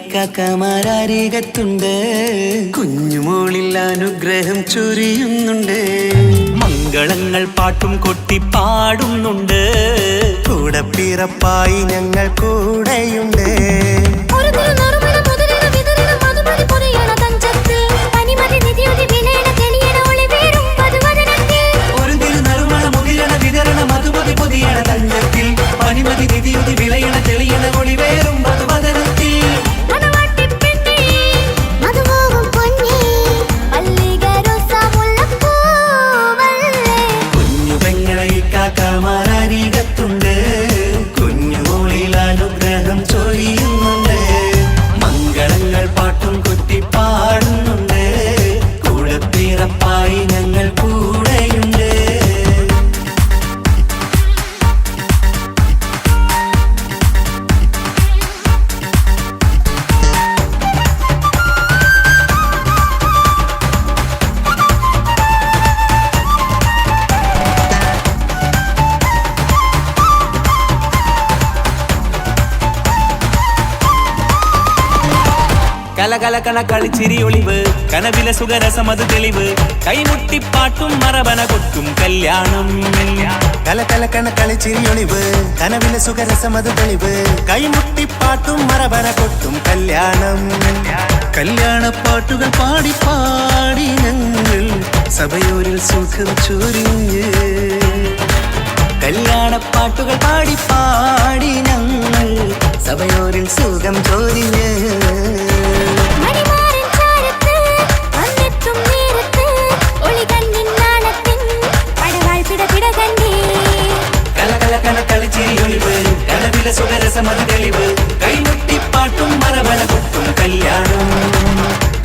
ഇക്കാക്കമാരരികത്തുണ്ട്. കുഞ്ഞുമോളിൽ അനുഗ്രഹം ചൊരിയുന്നുണ്ട്. മംഗളങ്ങൾ പാട്ടും കൊട്ടി പാടുന്നുണ്ട്. കൂടെ പിറപ്പായി ഞങ്ങൾ കൂടെയുണ്ട്. ഒരു തിരുനറുമണ മുതിരണ വിതരണ മധുമതി പൊരിയണ തഞ്ചത്തിൽ പനിമതി നിധിയുടെ വിലയണ തെളിയണ ഒളിവേറും മധുവദനത്തിൽ. ഒരു തിരുനറുമണ മുതിരണ വിതരണ മധുമതി പൊതിയണ തഞ്ചത്തിൽ പനിമതി നിധിയുതി വിളയണ തെളിയണ ഒളിവേറും മധുവദനത്തിൽ. മണവാട്ടിപ്പെണ്ണേ, മധുമോഹം പൊന്നേ മല്ലിക റോസ മുല്ലപ്പൂവല്ലേ. കുഞ്ഞു പെങ്ങളെ ഇക്കാക്കമാരരികത്തുണ്ട്. കുഞ്ഞുമോളിൽ അനുഗ്രഹം ചൊരിയുന്നുണ്ട്. മംഗളങ്ങൾ പാട്ടും കൊട്ടി പാടുന്നുണ്ട്. കൂടെ പിറപ്പായി ഞങ്ങൾ കൂടെയുണ്ട്. കലകലകണ കളിച്ചിരി ഒളിവ് കനവിലെ സുഖരസമത് തെളിവ് കൈമുട്ടിപ്പാട്ടും മറവന കൊട്ടും കല്യാണം. കലകലക്കണ കളിച്ചിരിയൊളിവ് കനവിലെ സുഖരസമത് തെളിവ് കൈമുട്ടിപ്പാട്ടും മറവന കൊട്ടും കല്യാണം. കല്യാണപ്പാട്ടുകൾ പാടി പാടി ഞങ്ങൾ സഭയോരിൽ സുഖം ചൊരിഞ്ഞ്. കല്യാണപ്പാട്ടുകൾ പാടി പാടി ഞങ്ങൾ സഭയോരിൽ സുഖം ചോരിഞ്ഞ്. മണിമാരൻ ചാരത്ത് വന്നെത്തും നേരത്ത് ഒളികണ്ണിൻ നാണത്തിൻ പടവാൾ പിടപിട കണ്ടേ. കലകലകണ കളിച്ചിരിയൊളിവ് കനവിലെ സുഖരസമത് തെളിവ് കൈമുട്ടിപ്പാട്ടും മറവന കൊട്ടും കല്യാണം.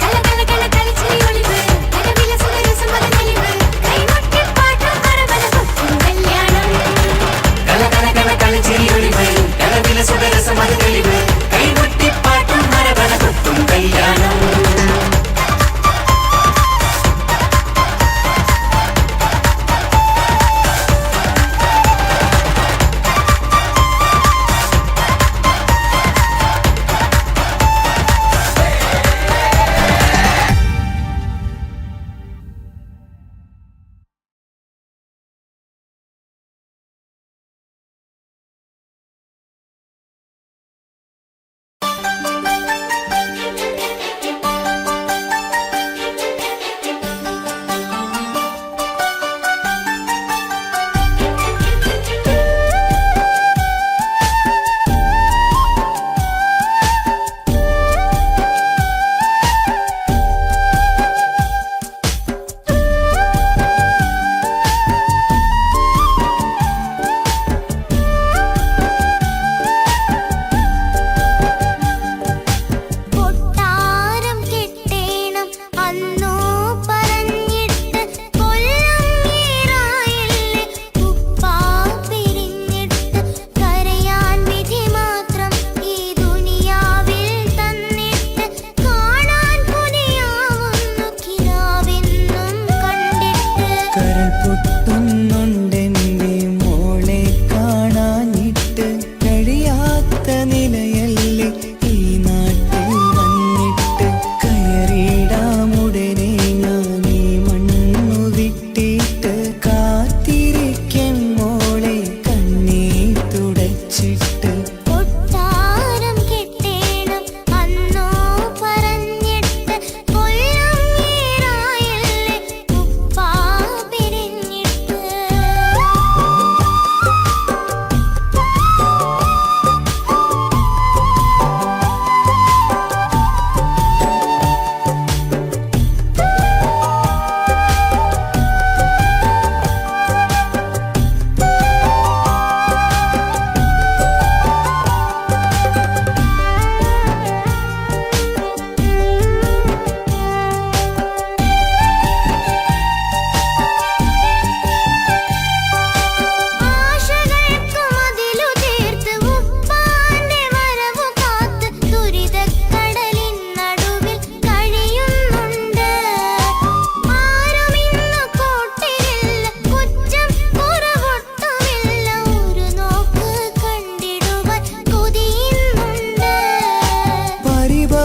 കലകലകണ കളിച്ചിരി ഒളിവ് കനവിലെ സുഖരസമത് തെളിവ് കൈമുട്ടിപ്പാട്ടും മറവന കൊട്ടും കല്യാണം. കലകലകണ കളിച്ചിരിയൊളിവ് കനവിലെ സുഖരസമത് തെളിവ് കൈമുട്ടിപ്പാട്ടും മറവന കൊട്ടും കല്യാണം.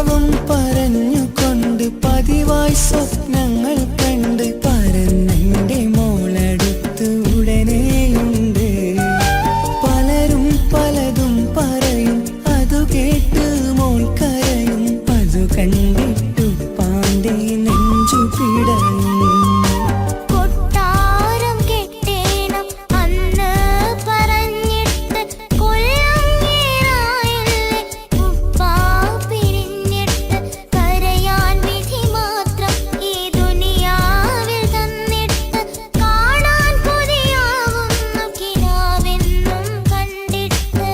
ഭാവം പറഞ്ഞുകൊണ്ട് പതിവായി സ്വപ്നങ്ങൾ കണ്ട് പറന്നെന്റെ മോളടുത്ത് ഉടനെയുണ്ട്. പലരും പലതും പറയും, അതു കേട്ട് മോൾ കരയും. അതു കണ്ടിട്ടു പാണ്ഡെ നെഞ്ചു പിടയും. കൊട്ടാരം കെട്ടേണം അന്ന് പറഞ്ഞിട്ട് കൊല്ലം ഏറായില്ലേ ഉപ്പാ പിരിഞ്ഞിട്ട് കരയാൻ വിധി മാത്രം ഈ ദുനിയാവിൽ തന്നിട്ട് കാണാൻ കൊതിയാവുന്നു കിനാവെന്നും കണ്ടിട്ട്.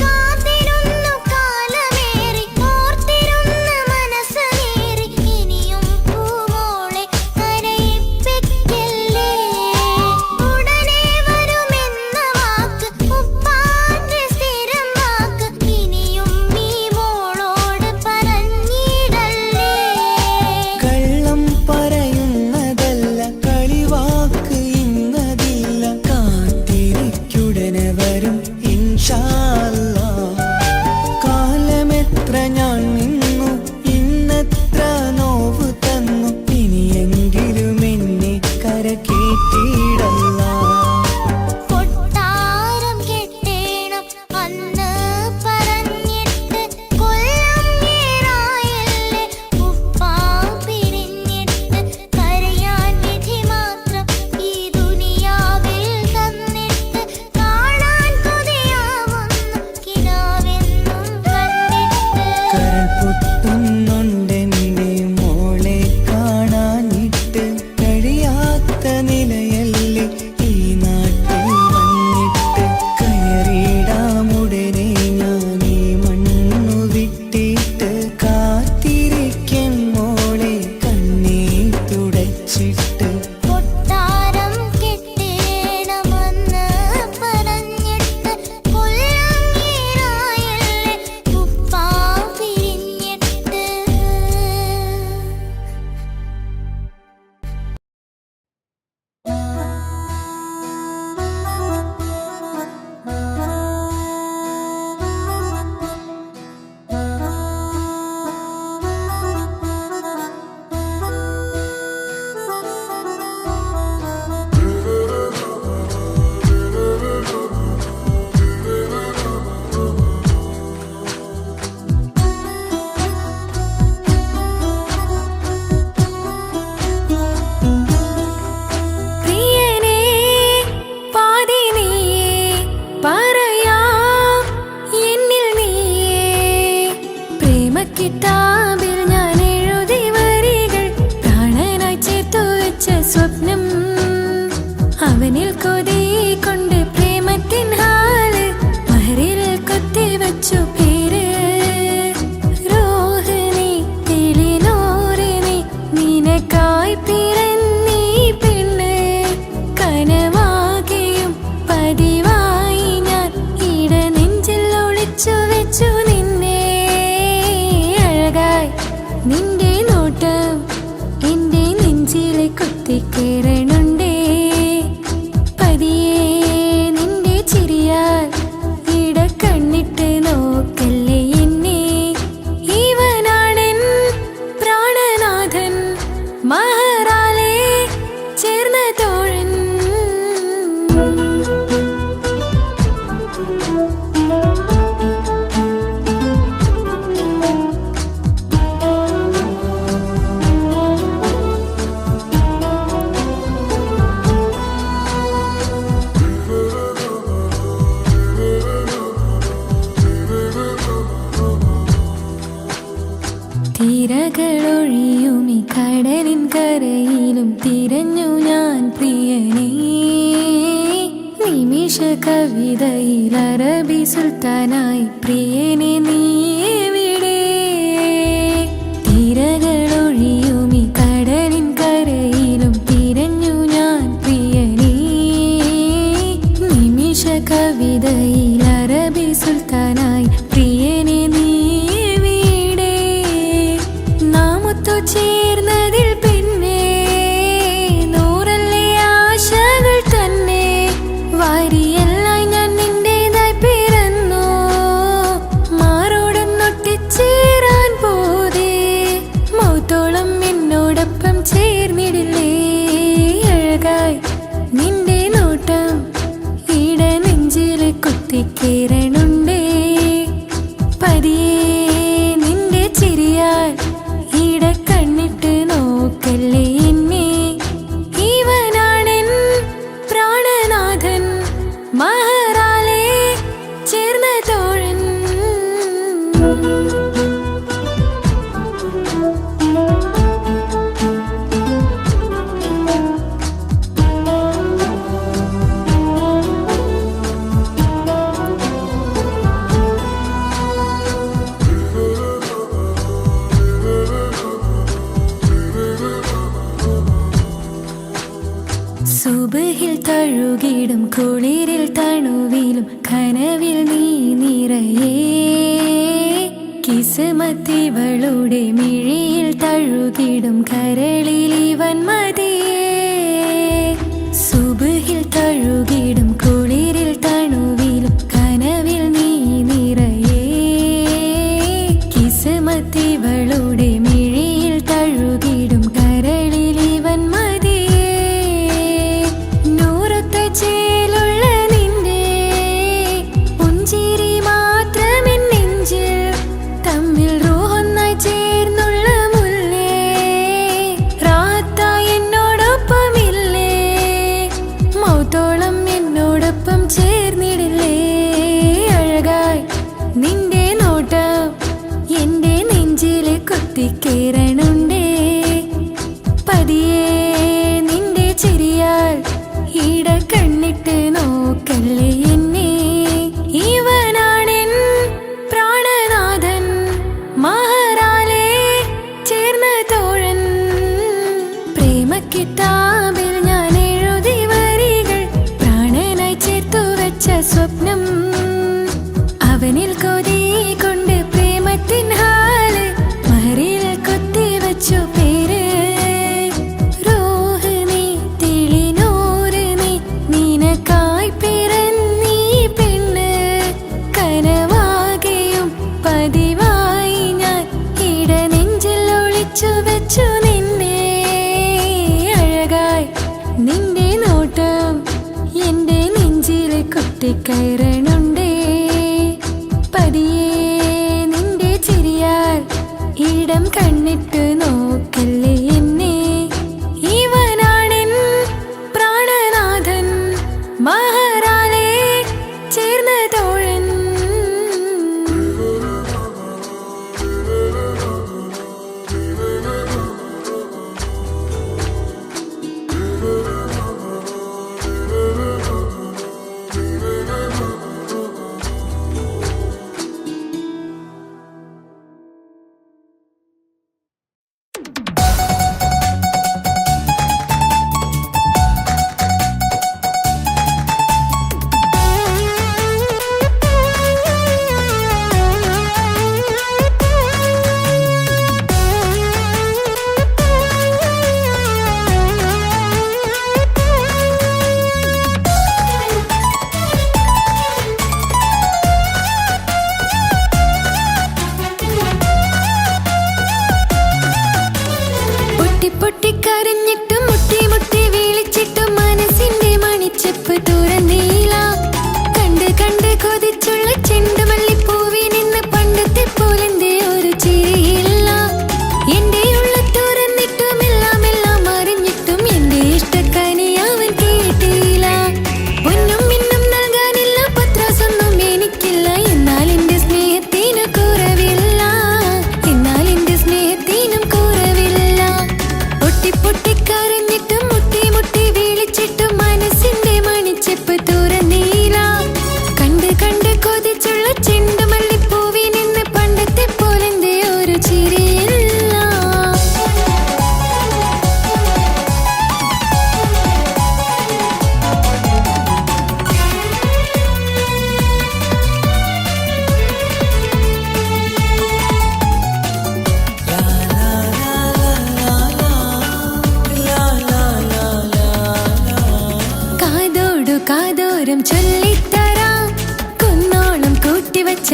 കാത്തിരുന്നു കാലമേറി ഓർത്തിരുന്ന മനസ്സേറി ഇനിയും പൂമോളെ കരയിപ്പിക്കല്ലേ. ഉടനെ വരുമെന്ന വാക്ക് ഉപ്പാന്റെ സ്ഥിരം വാക്ക് ഇനിയും ഈ മോളോട് പറഞ്ഞിടല്ലേ. കള്ളം പറയുന്നതല്ല, കളിവാക്ക് ഇന്നതില്ല. കാത്തിരിക്കുടനെ വരും ഇൻഷാ അല്ലാഹ്. കാലമെത്ര ഞാൻ നിന്നു, ഇന്നെത്ര നോവ് തന്നു. ഇനിയെങ്കിലും എന്നെ കരകേറ്റിയിടല്ല. കൊട്ടാരം കെട്ടേണം അന്ന് പറഞ്ഞിട്ട് കൊല്ലം ഏറായില്ലേ ഉപ്പാ പിരിഞ്ഞിട്ട് കരയാൻ വിധി മാത്രം ഈ ദുനിയാവിൽ തന്നിട്ട് കാണാൻ കൊതിയാവുന്നു കിനാവെന്നും കണ്ടിട്ട്. കരൾ പൊട്ടുന്നുണ്ടെന്റെ മോളെ കാണാനിട്ട്. കഴിയാത്ത നിലയല്ലേ ഈ നാട്ടിൽ വന്നിട്ട്. കയറിയിടാമുടനെ ഞാൻ ഈ മണ്ണു വിട്ടിട്ട്. കാത്തിരിക്കും മോളെ കണ്ണീർ തുടച്ചിട്ട്. കൊട്ടാരം കെട്ടേണമെന്ന് പറഞ്ഞിട്ട് കൊല്ലം ഏറായില്ലേ ഉപ്പാ പിരിഞ്ഞിട്ട്. പ്രിയനേ പാതി നീയേ പറയാം എന്നിൽ നീയേ. പ്രേമക്കിതാബിൽ ഞാൻ എഴുതി വരികൾ പ്രാണനായി ചേർത്തു വെച്ച സ്വപ്നം. അവനിൽ കൊതി കൊണ്ട് പ്രേമത്തിൻ ഹാല് മഹറിൽ കൊത്തി വച്ചു പേര്. രോഹിണി തെളിനൂറിനി നിനക്കായി പിറന്നീ പെണ്ണ്. കനവാകെയും പതിവായി ഞാൻ ഇടനെഞ്ചിൽ ഒളിച്ചു വെച്ചു നിന്നെ. അഴകായി നിന്റെ നോട്ടം എന്റെ നെഞ്ചിലെ കുത്തിക്കേറണുണ്ടേ. പതിയെ നിന്റെ ചിരിയാൽ ഇടക്കണ്ണിട്ട് നോക്കല്ലേ എന്നെ. ഇവനാണെൻ പ്രാണനാഥൻ മഹറാലെ ചേർന്ന തോഴൻ. തിരകളൊഴിയും ഈ കടലിൻ കരയിലും തിരഞ്ഞു ഞാൻ പ്രിയനേ. നിമിഷ കവിതയിൽ അറബി സുൽത്താനായി പ്രിയനെ നീ എവിടെ. കുളിരിൽ തണുവിലും കനവിൽ നീ നിറയേ കിസ്മത്തിവളുടെ മിഴിയിൽ തഴുകിടും കരളിൽ ഇവൻ മതിയേ സുബഹിൽ തഴുകിടും കുളിരിൽ തണുവിലും കനവിൽ നീ നിറയേ കിസ്മത്തിവളുടെ മിഴിയിൽ തഴുകിടും കരളിൽ ഇവൻ മതിയേ നൂറൊത്ത ചേലുള്ള നിന്റെ പുഞ്ചിരി മാത്രമെൻ നെഞ്ചിൽ തമ്മിൽ റൂഹൊന്നായി ചേർന്നുള്ള മുല്ലേ റാത്തായി എന്നോടൊപ്പമില്ലേ മൗത്തോളം എന്നോടൊപ്പം ചേർന്നിടില്ലേ അഴകായി നിന്റെ നോട്ടം എന്റെ നെഞ്ചില് കുത്തിക്കേറണുണ്ടേ പതിയെ നിന്റെ ചിരിയാൽ ഈട കണ്ണിട്ട് നോക്കല്ലേ എന്നെ ഇവനാണെൻ പ്രാണനാഥൻ മഹറാലേ ചേർന്ന തോഴൻ പ്രേമക്കിതാബിൽ ഞാൻ എഴുതി വരികൾ പ്രാണനായി ചേർത്തു വെച്ച സ്വപ്നം അവനിൽ കൊതി കൊണ്ട് പ്രേമത്തിൻ ഹാല് മഹറിൽ കൊത്തി വച്ചു പേര് റൂഹ് നീ തെളിനൂറ് നീ നിനക്കായി പിറന്നീ പെണ്ണ് കനവാകെയും പതിവായി ഞാൻ ഇട നെഞ്ചിൽ ഒളിച്ചു വെച്ചു നിന്നെ അഴകായി നിന്റെ നോട്ടം എന്റെ നെഞ്ചിൽ കുത്തിക്കയറണുണ്ടേ പതിയെ നിന്റെ ചിരിയാൽ ഇടം കണ്ണിട്ട് നോക്കല്ലേ എന്നെ ഇവനാണെൻ പ്രാണനാഥൻ മഹറാലേ ചേർന്ന തോഴൻ പൊട്ടിക്കരഞ്ഞിട്ടും മുട്ടി മുട്ടി വീളിച്ചിട്ടും മനസ്സിന്റെ മണിച്ചെപ്പ് തുറന്നീല കണ്ട് കണ്ട് കൊതിച്ചുള്ള ചെണ്ടുമല്ലിപ്പൂവി നിന്ന് പണ്ടത്തെ പോലെന്തേ ഒരു ചിരിയില്ല എന്റെ ഉള്ള തുറന്നിട്ടും എല്ലാം എല്ലാം അറിഞ്ഞിട്ടും എന്റെ ഇഷ്ടക്കനി അവൻ കേട്ടില്ല പൊന്നും മിന്നും നൽകാനില്ല പത്രാസൊന്നും എനിക്കില്ല എന്നാൽ എന്റെ സ്നേഹത്തിന് കുറവില്ല എന്നാൽ എന്റെ സ്നേഹത്തിനും കുറവില്ല പൊട്ടിക്കരഞ്ഞിട്ടും മുട്ടി മുട്ടി വീളിച്ചിട്ടും മനസ്സിന്റെ മണിച്ചെപ്പ് തുറന്നീല കണ്ട് കണ്ട് കൊതിച്ചുള്ള ചെണ്ടുമല്ലിപ്പൂവി നിന്ന് പണ്ടത്തെ പോലെന്തേ ഒരു ചിരിയില്ല കാതോടു കാതോരം ചൊല്ലിത്തരാം കുന്നോളം കൂട്ടിവച്ച